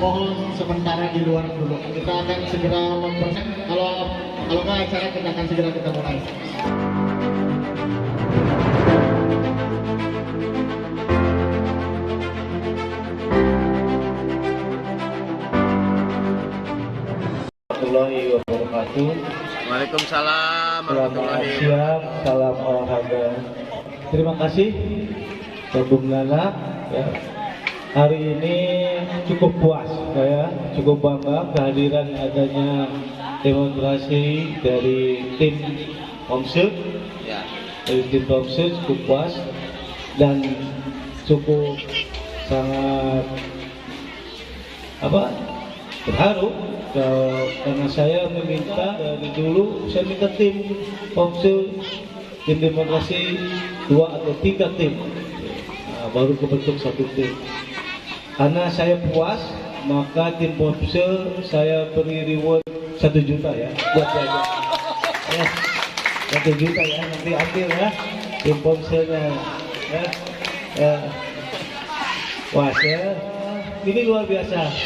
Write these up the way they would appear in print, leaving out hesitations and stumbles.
mohon sementara di luar dulu. Kita akan segera mempercek. Kalau nggak acara kita akan segera kita mulai. Warahmatullahi wabarakatuh. Waalaikumsalam warahmatullahi wabarakatuh. Siang, salam olahraga. Terima kasih Bung Nana. Ya. Hari ini cukup puas, saya cukup bangga kehadiran adanya demonstrasi dari tim Pomsel. Ya. Dari tim Pomsel cukup puas dan cukup sangat terharu. Karena saya meminta dari dulu, saya minta tim Pomsel, tim demokrasi 2 atau 3 tim, baru kebentuk 1 tim. Karena saya puas, maka tim Pomsel saya beri reward 1 juta ya, buat saya. Ya, 1 juta ya, nanti ambil ya, tim Pomselnya. Puas ya, ini luar biasa.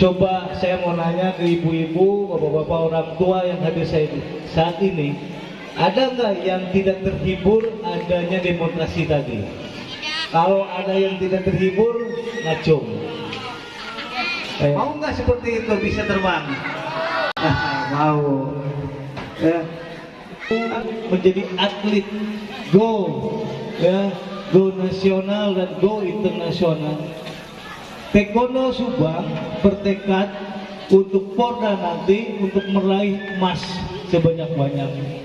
Coba saya mau nanya ke ibu-ibu, bapak-bapak, orang tua yang hadir saat ini, ada nggak yang tidak terhibur adanya demonstrasi tadi? Kalau ada yang tidak terhibur, ngacung. Mau nggak seperti itu bisa terbang? Mau. Ya. Menjadi atlet go, ya, go nasional dan go internasional. Taekwondo Subang bertekad untuk Porda nanti untuk meraih emas sebanyak-banyaknya.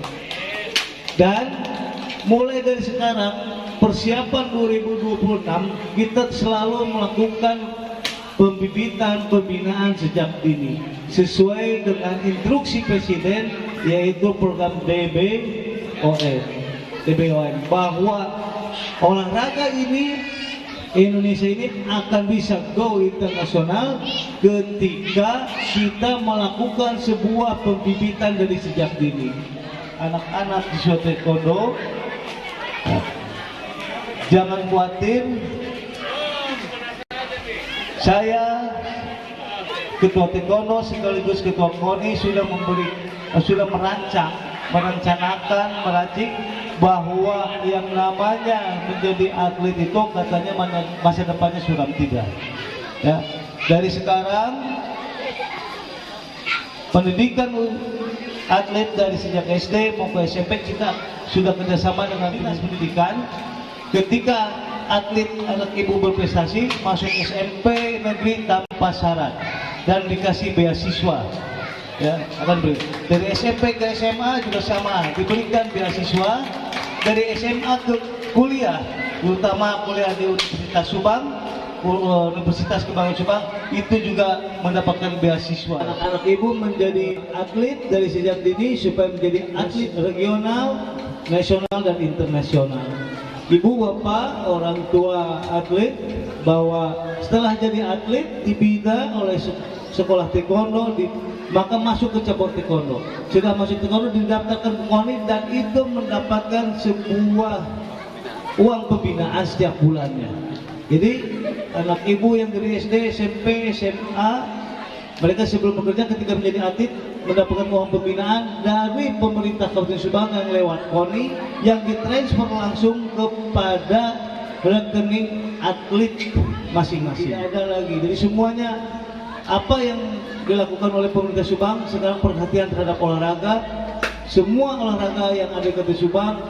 Dan mulai dari sekarang persiapan 2026 kita selalu melakukan pembinaan sejak dini sesuai dengan instruksi Presiden, yaitu program DBON, bahwa olahraga ini Indonesia ini akan bisa go internasional ketika kita melakukan sebuah pembibitan dari sejak dini. Anak-anak di taekwondo, jangan khawatir. Saya ketua taekwondo sekaligus ketua KONI sudah merencanakan, meracik bahwa yang namanya menjadi atlet itu katanya masa depannya suram 3. Ya, dari sekarang pendidikan atlet dari sejak SD maupun SMP kita sudah kerjasama dengan dinas pendidikan. Ketika atlet anak ibu berprestasi masuk SMP negeri tanpa syarat dan dikasih beasiswa. Ya, akan beri. Dari SMP ke SMA juga sama, diberikan beasiswa. Dari SMA ke kuliah, terutama kuliah di Universitas Subang, Universitas Kebanggaan Subang, itu juga mendapatkan beasiswa. Anak-anak ibu menjadi atlet dari sejak dini supaya menjadi atlet regional, nasional dan internasional. Ibu bapak orang tua atlet, bahwa setelah jadi atlet dibina oleh sekolah taekwondo, maka masuk ke cabur taekwondo. Sudah masuk taekwondo didaftarkan ke KONI dan itu mendapatkan sebuah uang pembinaan setiap bulannya. Jadi anak ibu yang dari SD, SMP, SMA, mereka sebelum bekerja ketika menjadi atlet mendapatkan uang pembinaan dari pemerintah Kabupaten Subang yang lewat KONI yang ditransfer langsung kepada rekening atlet masing-masing. Tidak ada lagi. Jadi semuanya apa yang dilakukan oleh pemerintah Subang sekarang perhatian terhadap olahraga. Semua olahraga yang ada di Kabupaten Subang,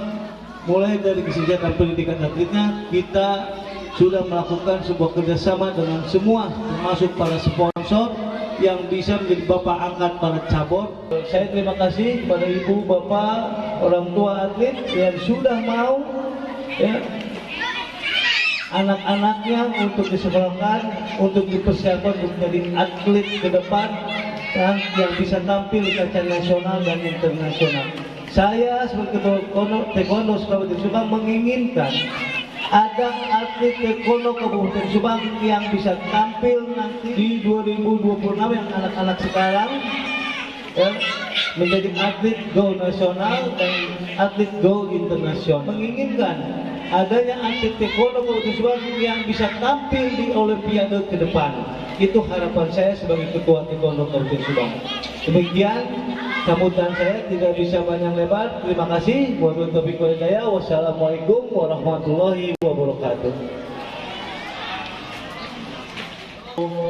mulai dari kesejahteraan pendidikan atletnya, kita sudah melakukan sebuah kerjasama dengan semua, termasuk para sponsor yang bisa menjadi bapak angkat para cabur. Saya terima kasih kepada ibu, bapak, orang tua atlet yang sudah mau ya, anak-anaknya untuk disekolahkan, untuk dipersiapkan untuk menjadi atlet ke depan yang bisa tampil di kancah nasional dan internasional. Saya sebagai ketua taekwondo Kabupaten Subang menginginkan ada atlet taekwondo Kabupaten Subang yang bisa tampil nanti di 2026 yang anak-anak sekarang ya, menjadi atlet go nasional dan atlet go internasional. Menginginkan adanya atlet taekwondo Kabupaten Subang yang bisa tampil di Olimpiade ke depan. Itu harapan saya sebagai Ketua Taekwondo Kabupaten Subang. Demikian sambutan saya, tidak bisa panjang lebar. Terima kasih. Wabillahi taufiq wal hidayah. Wassalamualaikum warahmatullahi wabarakatuh.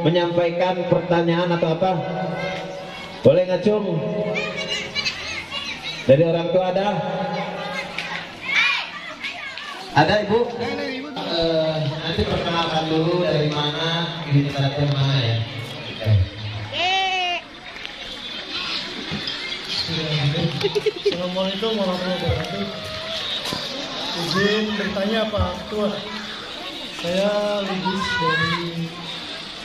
Menyampaikan pertanyaan atau apa? Boleh ngacung? Dari orang tua ada? Ada ibu? Nanti perkenalkan dulu dari mana, ini karakter mana ya? Assalamualaikum warahmatullahi wabarakatuh. Izin bertanya Pak Ketua. Saya Lidis dari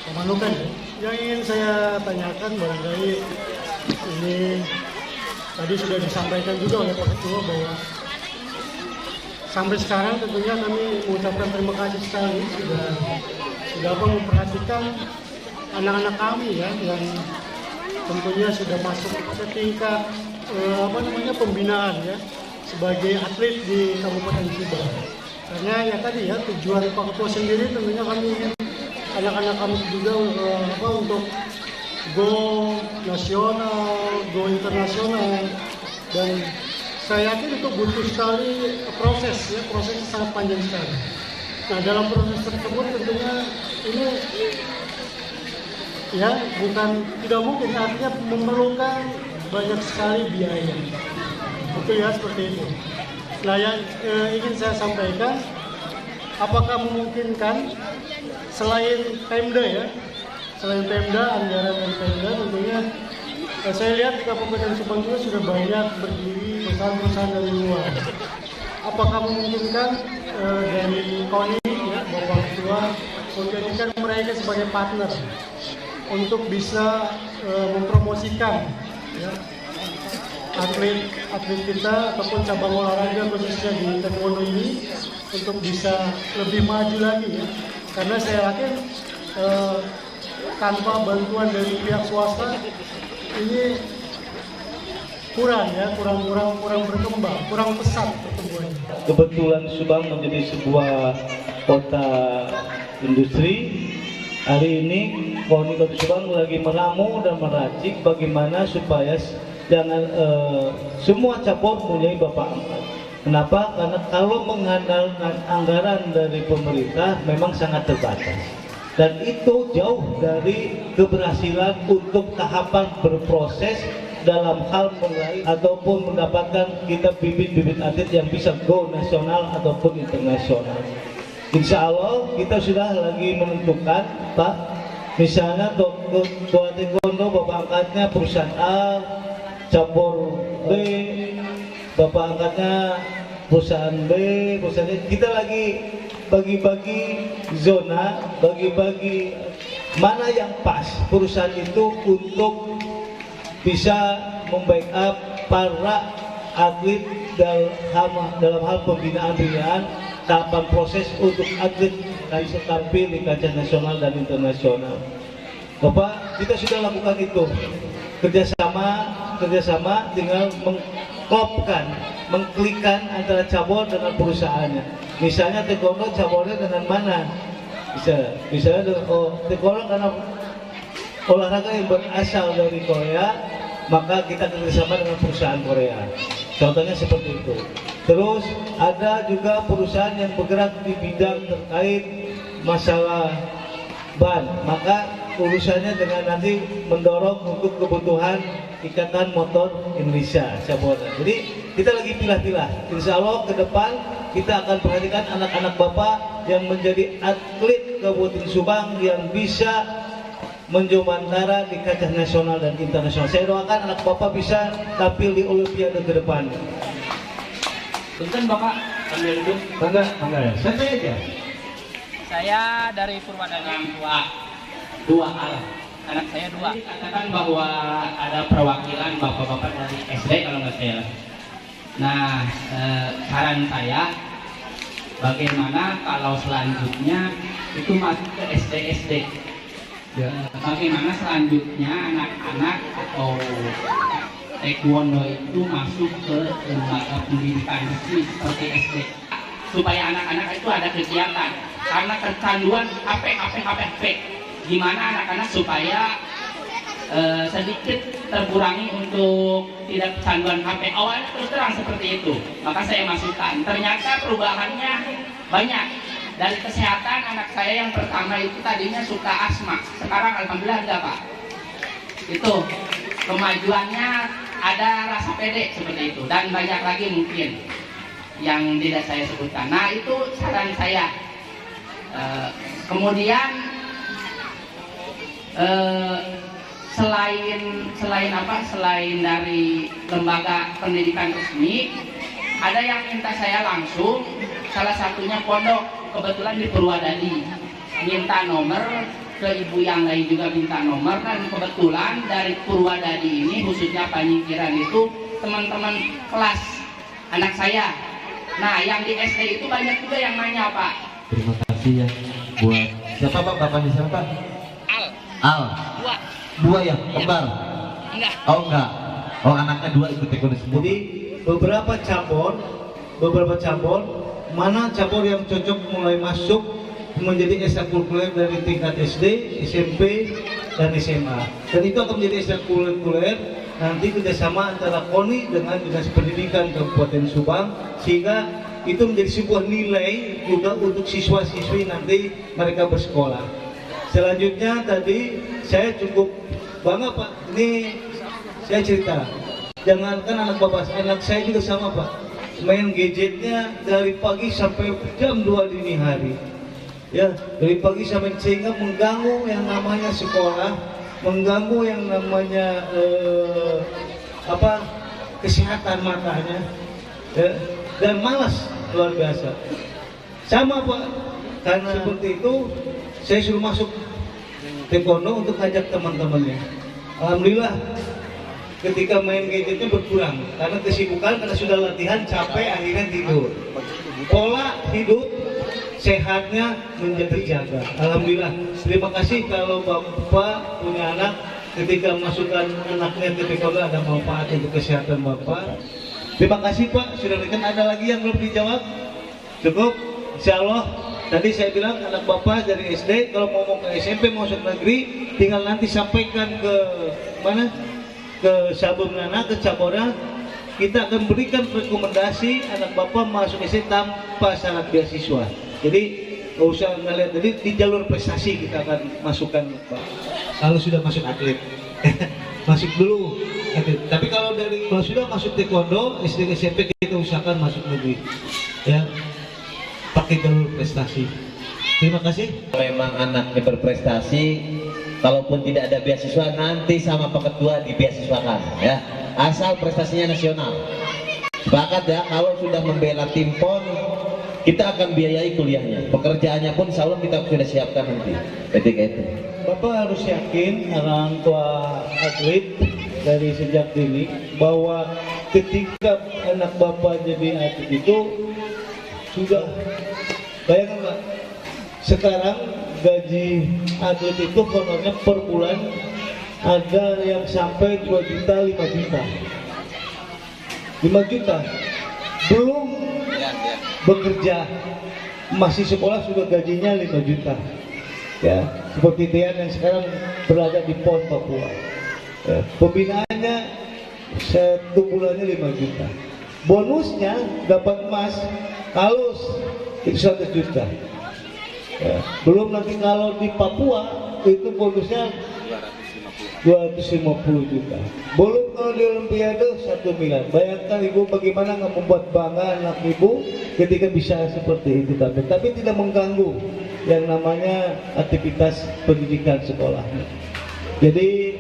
Pemanukan. Yang ingin saya tanyakan barangkali ini tadi sudah disampaikan juga oleh Pak Ketua bahwa sampai sekarang tentunya kami mengucapkan terima kasih sekali sudah memperhatikan anak-anak kami ya yang tentunya sudah masuk ke tingkat pembinaan ya sebagai atlet di Kabupaten Subang. Karena ya tadi ya tujuan Pak Ketua sendiri tentunya kami ingin anak-anak kami juga untuk go nasional, go internasional, dan saya yakin itu butuh sekali proses sangat panjang sekali. Nah dalam proses tersebut tentunya ini ya bukan tidak mungkin, artinya memerlukan banyak sekali biaya. Betul ya, seperti itu. Nah yang ingin saya sampaikan, apakah memungkinkan selain Pemda ya, selain Pemda, anggaran dari Pemda tentunya saya lihat di Kabupaten Subang juga sudah banyak berdiri perusahaan-perusahaan dari luar. Apakah memungkinkan dari KONI ya, Bapak Ketua menjadikan mereka sebagai partner untuk bisa mempromosikan ya, atlet kita ataupun cabang olahraga khususnya di taekwondo ini untuk bisa lebih maju lagi ya. Karena saya yakin tanpa bantuan dari pihak swasta ini kurang berkembang, kurang pesat pertumbuhannya. Kebetulan Subang menjadi sebuah kota industri. Hari ini KONI Kabupaten Subang lagi meramu dan meracik bagaimana supaya jangan semua cabur punya bapak angkat. Kenapa? Karena kalau mengandalkan anggaran dari pemerintah memang sangat terbatas. Dan itu jauh dari keberhasilan untuk tahapan berproses dalam hal meraih ataupun mendapatkan kita bibit-bibit atlet yang bisa go nasional ataupun internasional. Insya Allah kita sudah lagi menentukan Pak, misalnya Ketua Taekwondo bapak angkatnya perusahaan A, cabur B, bapak angkatnya perusahaan B, kita lagi bagi-bagi zona, bagi-bagi mana yang pas perusahaan itu untuk bisa membackup para atlet dalam hal pembinaan tahapan proses untuk atlet bisa tampil di kancah nasional dan internasional. Bapak, kita sudah lakukan itu kerjasama tinggal mengklikkan antara cabur dengan perusahaannya. Misalnya taekwondo caburnya dengan mana? Misalnya taekwondo karena olahraga yang berasal dari Korea, maka kita kerjasama dengan perusahaan Korea. Contohnya seperti itu. Terus ada juga perusahaan yang bergerak di bidang terkait masalah ban, maka urusannya dengan nanti mendorong untuk kebutuhan Ikatan Motor Indonesia Saboda. Jadi kita lagi pilah-pilah. Insya Allah ke depan kita akan perhatikan anak-anak bapak yang menjadi atlet Kabupaten Subang yang bisa menjomantara di kancah nasional dan internasional. Saya doakan anak bapak bisa tampil di Olimpiade ke depan. Punten Bapak, ambil duduk. Bangga ya. Saya aja. Saya dari Purwadadi dua alat. Anak saya dua. Katakan bahwa ada perwakilan bapak-bapak dari SD kalau nggak salah. Nah, saran saya, bagaimana kalau selanjutnya itu masuk ke SD. Ya. Bagaimana selanjutnya anak-anak atau taekwondo itu masuk ke lembaga pendidikan resmi seperti SD. supaya anak-anak itu ada kegiatan, karena kecanduan HP. Gimana anak-anak supaya sedikit terkurangi untuk tidak kecanduan HP. Awalnya terus terang seperti itu, maka saya masukkan. Ternyata perubahannya banyak. Dari kesehatan, anak saya yang pertama itu tadinya suka asma, sekarang alhamdulillah enggak, Pak. Itu kemajuannya, ada rasa pede seperti itu, dan banyak lagi mungkin yang tidak saya sebutkan. Nah, itu saran saya. Kemudian selain dari lembaga pendidikan resmi, ada yang minta saya langsung, salah satunya pondok, kebetulan di Purwadadi, minta nomor, ke ibu yang lain juga minta nomor, dan kebetulan dari Purwadadi ini khususnya Panyingkiran itu teman-teman kelas anak saya. Nah, yang di SD itu banyak juga yang nanya, Pak. Terima kasih ya buat siapa Pak? Bapaknya siapa? Al. Dua ya, kembar? Enggak. Oh enggak. Oh, anaknya dua ikut taekwondo semua. Jadi beberapa cabur mana cabur yang cocok mulai masuk menjadi ekstrakurikuler dari tingkat SD, SMP, dan SMA. Dan itu akan menjadi ekstrakurikuler nanti kerjasama antara KONI dengan Dinas Pendidikan Kabupaten Subang, sehingga itu menjadi sebuah nilai juga untuk siswa-siswi nanti mereka bersekolah. Selanjutnya tadi saya cukup bangga, Pak. Ini saya cerita. Jangankan anak bapak, anak saya juga sama, Pak. Main gadgetnya dari pagi sampai jam 2 dini hari. Ya, dari pagi sampai sehingga mengganggu yang namanya sekolah, mengganggu yang namanya kesehatan matanya, ya, dan malas luar biasa. Sama, Pak, karena seperti itu saya suruh masuk taekwondo untuk ajak teman-temannya. Alhamdulillah ketika main gadgetnya berkurang karena kesibukan, karena sudah latihan capek akhirnya tidur. Pola hidup sehatnya menjadi terjaga. Alhamdulillah. Terima kasih kalau Bapak punya anak, ketika masukkan anaknya ke taekwondo ada manfaat untuk kesehatan Bapak. Terima kasih, Pak. Sudah berikan. Ada lagi yang belum dijawab? Cukup? Insya Allah. Tadi saya bilang anak Bapak dari SD kalau mau ke SMP masuk negeri tinggal nanti sampaikan ke mana? Ke Sabung Nana, ke Cabora, kita akan berikan rekomendasi anak Bapak masuk SD tanpa syarat beasiswa. Jadi nggak usah ngeliat, jadi di jalur prestasi kita akan masukkan, Pak. Kalau sudah masuk atlet, masuk dulu atlet. Tapi kalau sudah masuk taekwondo, SD SMP kita usahakan masuk negeri, ya, pakai jalur prestasi. Terima kasih. Memang anaknya berprestasi, kalaupun tidak ada beasiswa nanti sama Pak Ketua dibeasiswakan, ya, asal prestasinya nasional. Sepakat ya, kalau sudah membela tim PON kita akan biayai kuliahnya, pekerjaannya pun insya Allah kita sudah siapkan nanti ketika itu. Bapak harus yakin orang tua atlet dari sejak dini bahwa ketika anak Bapak jadi atlet itu sudah, bayangkan, Pak, sekarang gaji atlet itu honornya per bulan ada yang sampai 2 juta, 5 juta. 5 juta. Belum bekerja, masih sekolah sudah gajinya 5 juta. Ya, seperti Tian yang sekarang berada di PON Papua. Ya, pembinaannya 1 bulannya 5 juta. Bonusnya dapat emas halus itu 1 juta. Ya, belum nanti kalau di Papua itu bonusnya 250 juta. Belum kalau di Olimpiade 1 miliar. Bayangkan Ibu bagaimana nggak membuat bangga anak Ibu ketika bisa seperti itu, tapi tidak mengganggu yang namanya aktivitas pendidikan sekolah. Jadi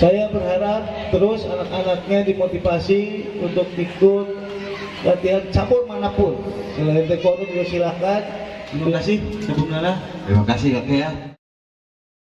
saya berharap terus anak-anaknya dimotivasi untuk ikut latihan cabur manapun. Selain taekwondo juga silakan. Terima kasih, Sebelum Nana. Terima kasih, oke ya.